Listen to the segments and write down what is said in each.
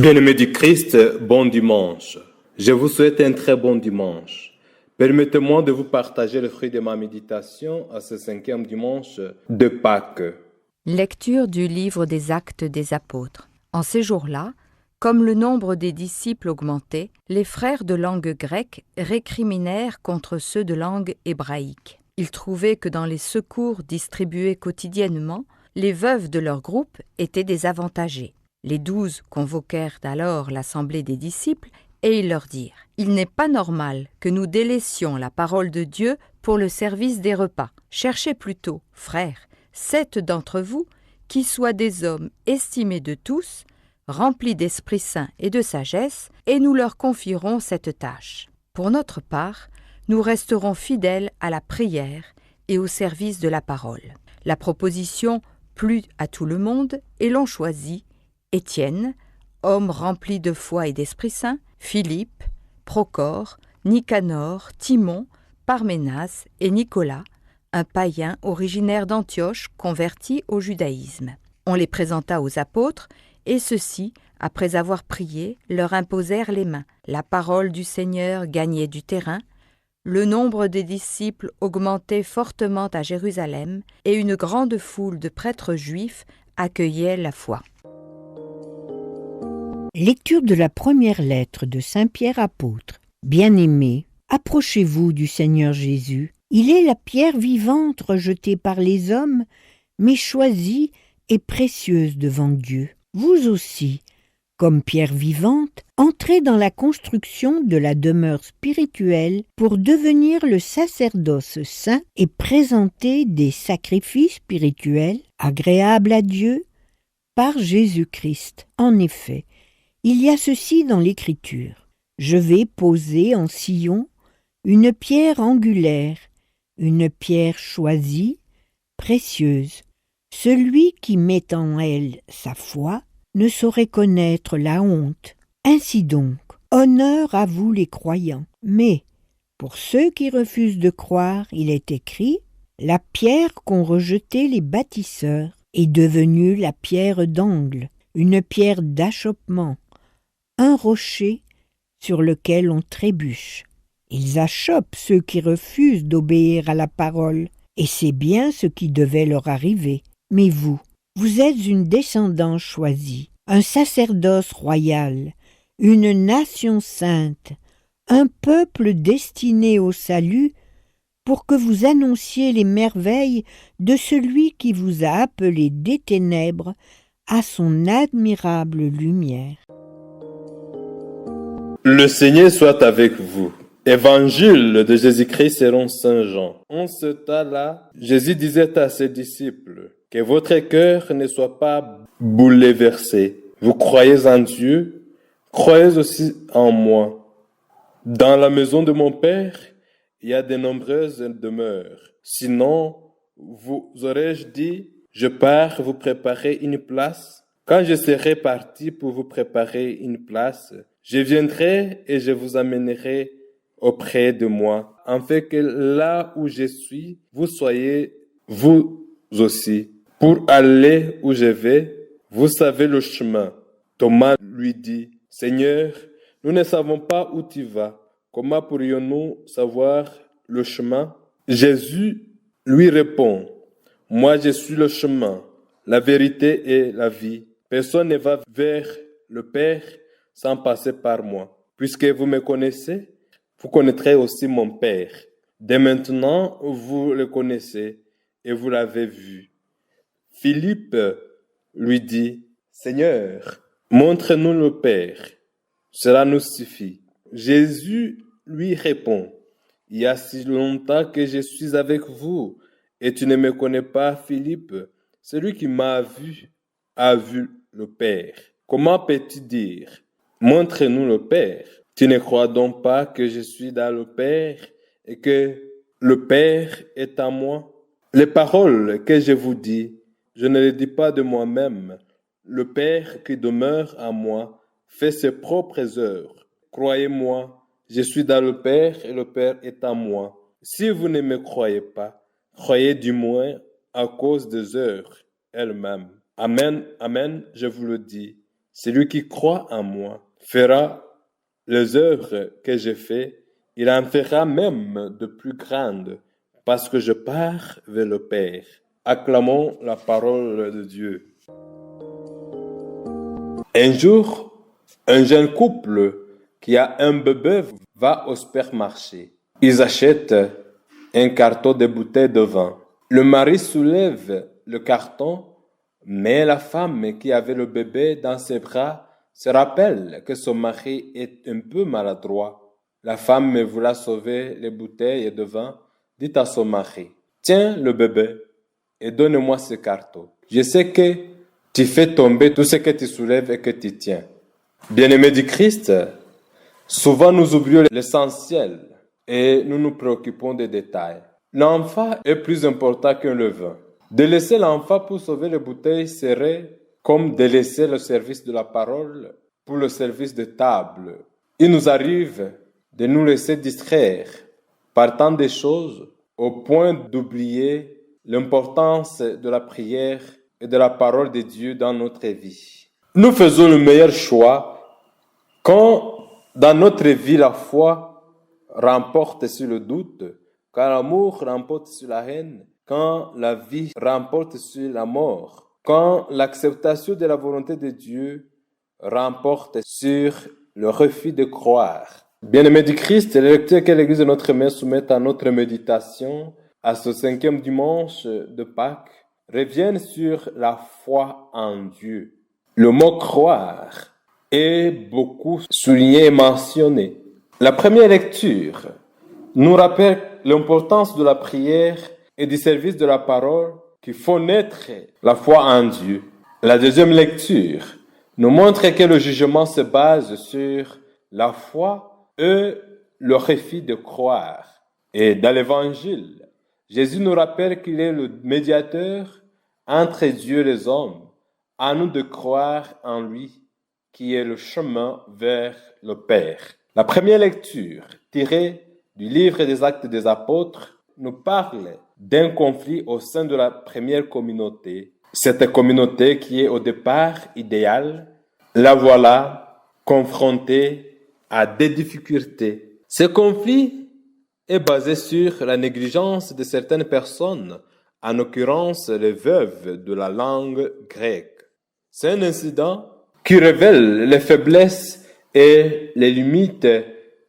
Bien-aimés du Christ, bon dimanche. Je vous souhaite un très bon dimanche. Permettez-moi de vous partager le fruit de ma méditation à ce 5e dimanche de Pâques. Lecture du livre des Actes des Apôtres. En ces jours-là, comme le nombre des disciples augmentait, les frères de langue grecque récriminèrent contre ceux de langue hébraïque. Ils trouvaient que dans les secours distribués quotidiennement, les veuves de leur groupe étaient désavantagées. Les 12 convoquèrent alors l'assemblée des disciples et ils leur dirent « Il n'est pas normal que nous délaissions la parole de Dieu pour le service des repas. Cherchez plutôt, frères, 7 d'entre vous qui soient des hommes estimés de tous, remplis d'Esprit Saint et de sagesse, et nous leur confierons cette tâche. Pour notre part, nous resterons fidèles à la prière et au service de la parole. » La proposition plut à tout le monde et l'on choisit Étienne, homme rempli de foi et d'Esprit Saint, Philippe, Procore, Nicanor, Timon, Parménas et Nicolas, un païen originaire d'Antioche converti au judaïsme. On les présenta aux apôtres, et ceux-ci, après avoir prié, leur imposèrent les mains. La parole du Seigneur gagnait du terrain, le nombre des disciples augmentait fortement à Jérusalem, et une grande foule de prêtres juifs accueillait la foi. Lecture de la première lettre de Saint Pierre apôtre. Bien-aimés, approchez-vous du Seigneur Jésus. Il est la pierre vivante rejetée par les hommes, mais choisie et précieuse devant Dieu. Vous aussi, comme pierre vivante, entrez dans la construction de la demeure spirituelle pour devenir le sacerdoce saint et présenter des sacrifices spirituels agréables à Dieu par Jésus-Christ. En effet, il y a ceci dans l'Écriture. Je vais poser en Sion une pierre angulaire, une pierre choisie, précieuse. Celui qui met en elle sa foi ne saurait connaître la honte. Ainsi donc, honneur à vous les croyants. Mais, pour ceux qui refusent de croire, il est écrit « La pierre qu'ont rejetée les bâtisseurs est devenue la pierre d'angle, une pierre d'achoppement, un rocher sur lequel on trébuche. » Ils achoppent ceux qui refusent d'obéir à la parole, et c'est bien ce qui devait leur arriver. Mais vous êtes une descendance choisie, un sacerdoce royal, une nation sainte, un peuple destiné au salut, pour que vous annonciez les merveilles de celui qui vous a appelé des ténèbres à son admirable lumière. Le Seigneur soit avec vous. Évangile de Jésus-Christ selon Saint Jean. En ce temps-là, Jésus disait à ses disciples que votre cœur ne soit pas bouleversé. Vous croyez en Dieu, croyez aussi en moi. Dans la maison de mon Père, il y a de nombreuses demeures. Sinon, vous aurais-je dit, je pars vous préparer une place. Quand je serai parti pour vous préparer une place, je viendrai et je vous amènerai auprès de moi, afin que là où je suis, vous soyez vous aussi. Pour aller où je vais, vous savez le chemin. Thomas lui dit, Seigneur, nous ne savons pas où tu vas. Comment pourrions-nous savoir le chemin? Jésus lui répond, moi je suis le chemin, la vérité et la vie. Personne ne va vers le Père sans passer par moi. Puisque vous me connaissez, vous connaîtrez aussi mon Père. Dès maintenant, vous le connaissez et vous l'avez vu. Philippe lui dit, Seigneur, montre-nous le Père. Cela nous suffit. Jésus lui répond, il y a si longtemps que je suis avec vous et tu ne me connais pas, Philippe. Celui qui m'a vu a vu le Père. Comment peux-tu dire, montre-nous le Père? Tu ne crois donc pas que je suis dans le Père et que le Père est en moi? Les paroles que je vous dis, je ne les dis pas de moi-même. Le Père qui demeure en moi fait ses propres œuvres. Croyez-moi, je suis dans le Père et le Père est en moi. Si vous ne me croyez pas, croyez du moins à cause des œuvres elles-mêmes. Amen, amen, je vous le dis. Celui qui croit en moi fera les œuvres que j'ai faites, il en fera même de plus grandes, parce que je pars vers le Père. Acclamons la parole de Dieu. Un jour, un jeune couple qui a un bébé va au supermarché. Ils achètent un carton de bouteilles de vin. Le mari soulève le carton, mais la femme qui avait le bébé dans ses bras se rappelle que son mari est un peu maladroit. La femme voulant sauver les bouteilles de vin dit à son mari, « Tiens le bébé et donne-moi ce carton. Je sais que tu fais tomber tout ce que tu soulèves et que tu tiens. » Bien-aimés du Christ, souvent nous oublions l'essentiel et nous nous préoccupons des détails. L'enfant est plus important qu'un levain. De laisser l'enfant pour sauver les bouteilles serait comme de laisser le service de la parole pour le service de table. Il nous arrive de nous laisser distraire par tant de choses au point d'oublier l'importance de la prière et de la parole de Dieu dans notre vie. Nous faisons le meilleur choix quand dans notre vie la foi remporte sur le doute, quand l'amour remporte sur la haine, quand la vie remporte sur la mort, quand l'acceptation de la volonté de Dieu remporte sur le refus de croire. Bien-aimés du Christ, les lectures que l'Église de notre Mère soumet à notre méditation à ce 5e dimanche de Pâques reviennent sur la foi en Dieu. Le mot croire est beaucoup souligné et mentionné. La première lecture nous rappelle l'importance de la prière et du service de la parole qui font naître la foi en Dieu. La deuxième lecture nous montre que le jugement se base sur la foi et le refus de croire. Et dans l'Évangile, Jésus nous rappelle qu'il est le médiateur entre Dieu et les hommes. À nous de croire en lui, qui est le chemin vers le Père. La première lecture, tirée du livre des Actes des Apôtres, nous parle d'un conflit au sein de la première communauté. Cette communauté qui est au départ idéale, la voilà confrontée à des difficultés. Ce conflit est basé sur la négligence de certaines personnes, en l'occurrence les veuves de la langue grecque. C'est un incident qui révèle les faiblesses et les limites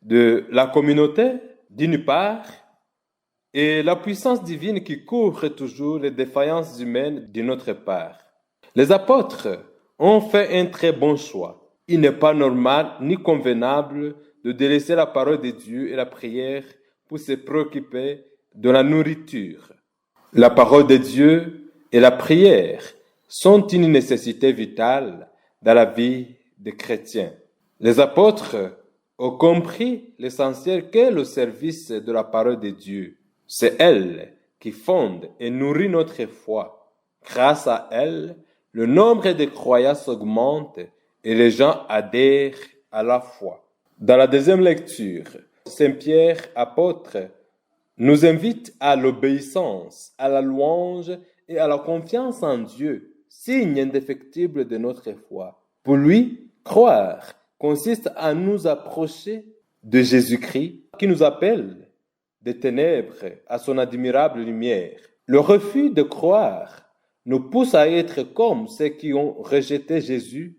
de la communauté, d'une part, et la puissance divine qui couvre toujours les défaillances humaines d'une autre part. Les apôtres ont fait un très bon choix. Il n'est pas normal ni convenable de délaisser la parole de Dieu et la prière pour se préoccuper de la nourriture. La parole de Dieu et la prière sont une nécessité vitale dans la vie des chrétiens. Les apôtres ont compris l'essentiel qu'est le service de la parole de Dieu. C'est elle qui fonde et nourrit notre foi. Grâce à elle, le nombre de croyants augmente et les gens adhèrent à la foi. Dans la deuxième lecture, Saint Pierre, apôtre, nous invite à l'obéissance, à la louange et à la confiance en Dieu, signe indéfectible de notre foi. Pour lui, croire consiste à nous approcher de Jésus-Christ qui nous appelle des ténèbres à son admirable lumière. Le refus de croire nous pousse à être comme ceux qui ont rejeté Jésus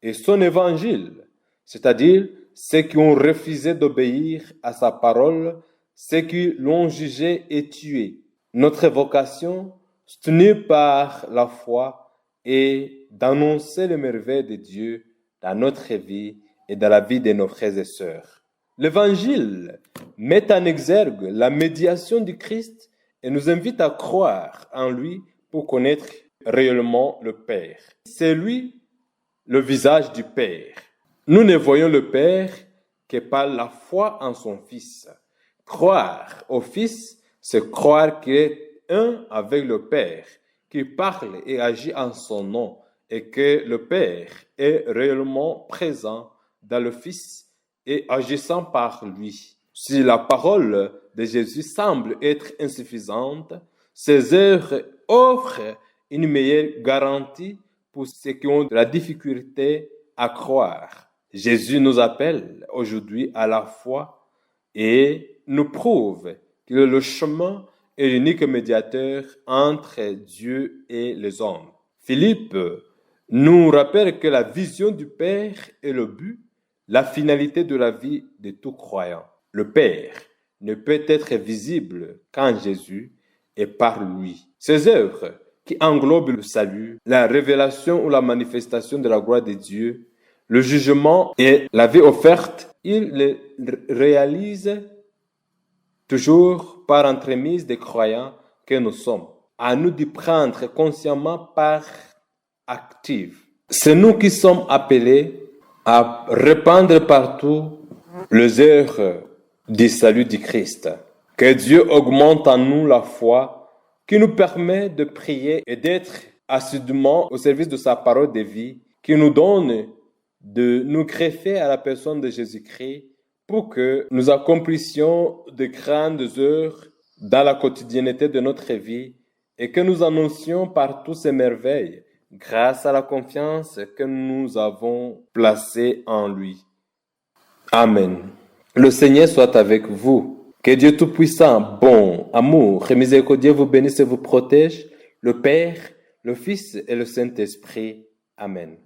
et son évangile, c'est-à-dire ceux qui ont refusé d'obéir à sa parole, ceux qui l'ont jugé et tué. Notre vocation, soutenue par la foi, est d'annoncer les merveilles de Dieu dans notre vie et dans la vie de nos frères et sœurs. L'Évangile met en exergue la médiation du Christ et nous invite à croire en lui pour connaître réellement le Père. C'est lui le visage du Père. Nous ne voyons le Père que par la foi en son Fils. Croire au Fils, c'est croire qu'il est un avec le Père, qu'il parle et agit en son nom et que le Père est réellement présent dans le Fils et agissant par lui. Si la parole de Jésus semble être insuffisante, ses œuvres offrent une meilleure garantie pour ceux qui ont de la difficulté à croire. Jésus nous appelle aujourd'hui à la foi et nous prouve qu'il est le chemin et l'unique médiateur entre Dieu et les hommes. Philippe nous rappelle que la vision du Père est le but, la finalité de la vie de tout croyant. Le Père ne peut être visible qu'en Jésus et par lui. Ses œuvres, qui englobent le salut, la révélation ou la manifestation de la gloire de Dieu, le jugement et la vie offerte, il les réalise toujours par entremise des croyants que nous sommes. À nous d'y prendre consciemment part active. C'est nous qui sommes appelés à répandre partout les heures du salut du Christ. Que Dieu augmente en nous la foi qui nous permet de prier et d'être assidûment au service de sa parole de vie, qui nous donne de nous greffer à la personne de Jésus-Christ pour que nous accomplissions de grandes heures dans la quotidienneté de notre vie et que nous annoncions partout ces merveilles grâce à la confiance que nous avons placée en lui. Amen. Le Seigneur soit avec vous. Que Dieu Tout-Puissant, bon, amour et miséricordieux vous bénisse et vous protège, le Père, le Fils et le Saint-Esprit. Amen.